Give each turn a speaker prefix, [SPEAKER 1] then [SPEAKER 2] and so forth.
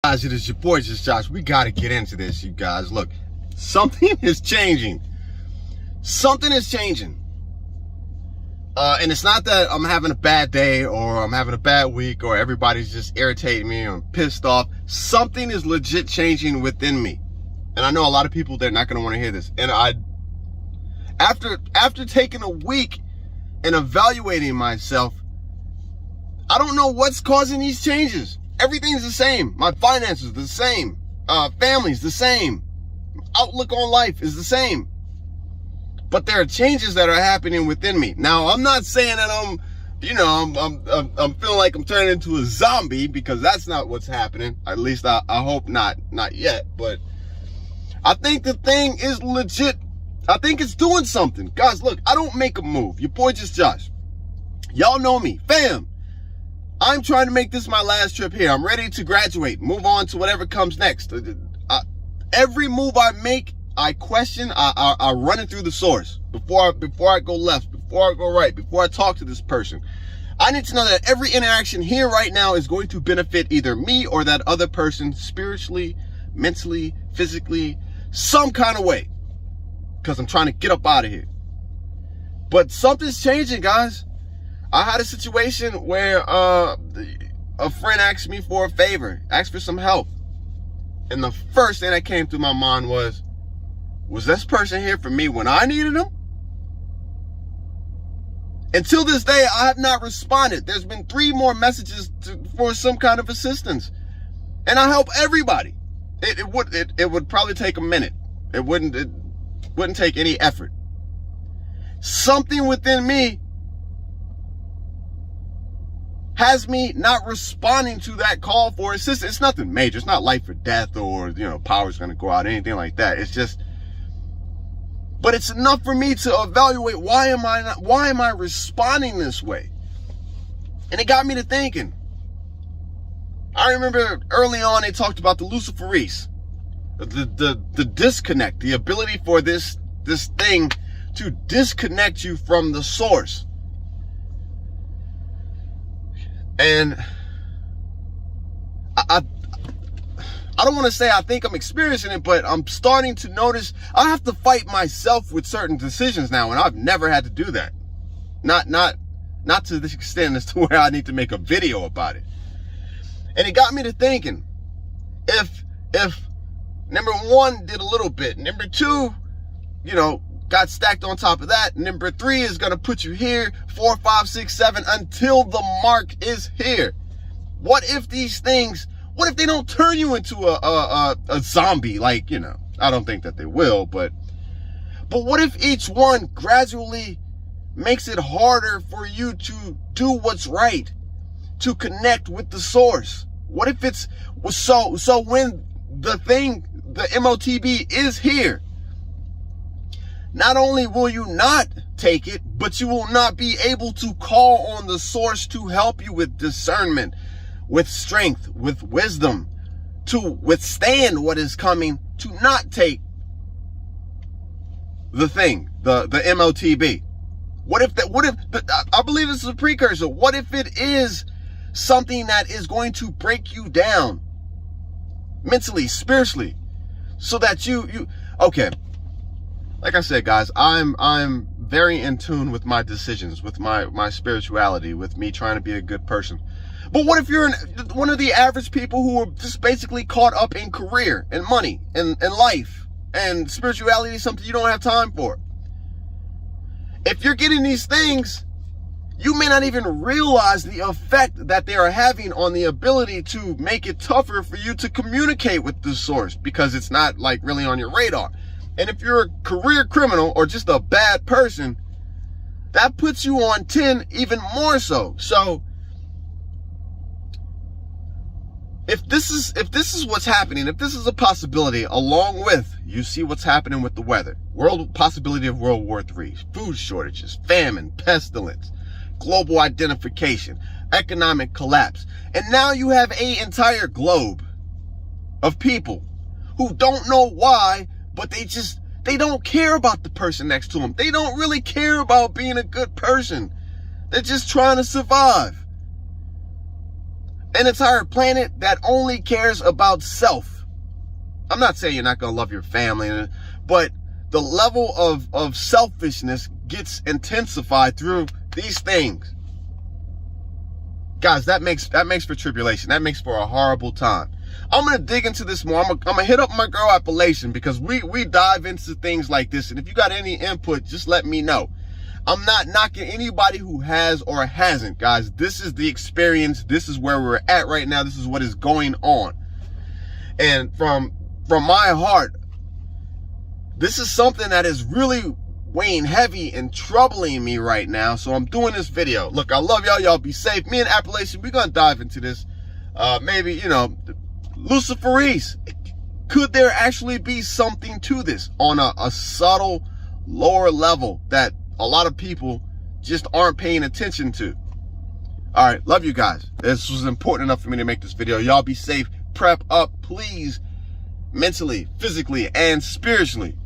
[SPEAKER 1] Guys, it is your boy, just Josh. We got to get into this, you guys. Look, something is changing. Something is changing. And it's not that I'm having a bad day or I'm having a bad week or everybody's just irritating me or I'm pissed off. Something is legit changing within me. And I know a lot of people, they're not going to want to hear this. And after taking a week and evaluating myself, I don't know what's causing these changes. Everything's the same. My finances the same. Family's the same. Outlook on life is the same. But there are changes that are happening within me. Now, I'm not saying that I'm feeling like I'm turning into a zombie, because that's not what's happening. At least I hope not yet. But I think the thing is legit. I think it's doing something. Guys, look, I don't make a move. Your boy, just Josh. Y'all know me. Fam. I'm trying to make this my last trip here. I'm ready to graduate, move on to whatever comes next. Every move I make, I question, I run it through the source. Before I go left, before I go right, before I talk to this person. I need to know that every interaction here right now is going to benefit either me or that other person spiritually, mentally, physically, some kind of way. Because I'm trying to get up out of here. But something's changing, guys. I had a situation where a friend asked me for a favor, asked for some help. And the first thing that came through my mind was this person here for me when I needed them? Until this day, I have not responded. There's been 3 more messages for some kind of assistance. And I help everybody. It would probably take a minute. It wouldn't take any effort. Something within me has me not responding to that call for assistance. It's nothing major. It's not life or death or, power's going to go out, anything like that. It's just, but it's enough for me to evaluate why am I responding this way? And it got me to thinking. I remember early on they talked about the Luciferese, the disconnect, the ability for this thing to disconnect you from the source. And I don't want to say I think I'm experiencing it, but I'm starting to notice I have to fight myself with certain decisions now, and I've never had to do that. Not to this extent as to where I need to make a video about it. And it got me to thinking, if number 1 did a little bit, number 2, got stacked on top of that. Number 3 is going to put you here, 4, 5, 6, 7, until the mark is here. What if these things, what if they don't turn you into a zombie? Like, I don't think that they will, but what if each one gradually makes it harder for you to do what's right, to connect with the source? What if it's, so when the MOTB is here, not only will you not take it, but you will not be able to call on the source to help you with discernment, with strength, with wisdom, to withstand what is coming, to not take the thing, the MOTB. What if I believe this is a precursor. What if it is something that is going to break you down mentally, spiritually, so that okay. Like I said, guys, I'm very in tune with my decisions, with my spirituality, with me trying to be a good person. But what if you're one of the average people who are just basically caught up in career and money and life, and spirituality is something you don't have time for? If you're getting these things, you may not even realize the effect that they are having on the ability to make it tougher for you to communicate with the source, because it's not like really on your radar. And if you're a career criminal or just a bad person, that puts you on 10 even more so. So if this is what's happening, if this is a possibility, along with, you see what's happening with the weather, possibility of World War III, food shortages, famine, pestilence, global identification, economic collapse, and now you have an entire globe of people who don't know why, but they don't care about the person next to them. They don't really care about being a good person. They're just trying to survive. an entire planet that only cares about self. I'm not saying you're not going to love your family, but the level of selfishness gets intensified through these things. Guys, that makes for tribulation. That makes for a horrible time. I'm going to dig into this more. I'm going to hit up my girl Appalachian, because we dive into things like this. And if you got any input, just let me know. I'm not knocking anybody who has or hasn't, guys. This is the experience. This is where we're at right now. This is what is going on. And from my heart, this is something that is really weighing heavy and troubling me right now. So I'm doing this video. Look, I love y'all. Y'all be safe. Me and Appalachian, we're going to dive into this. Maybe, you know, Luciferese. Could there actually be something to this on a subtle, lower level that a lot of people just aren't paying attention to? All right, love you guys. This was important enough for me to make this video. Y'all be safe. Prep up, please, mentally, physically, and spiritually.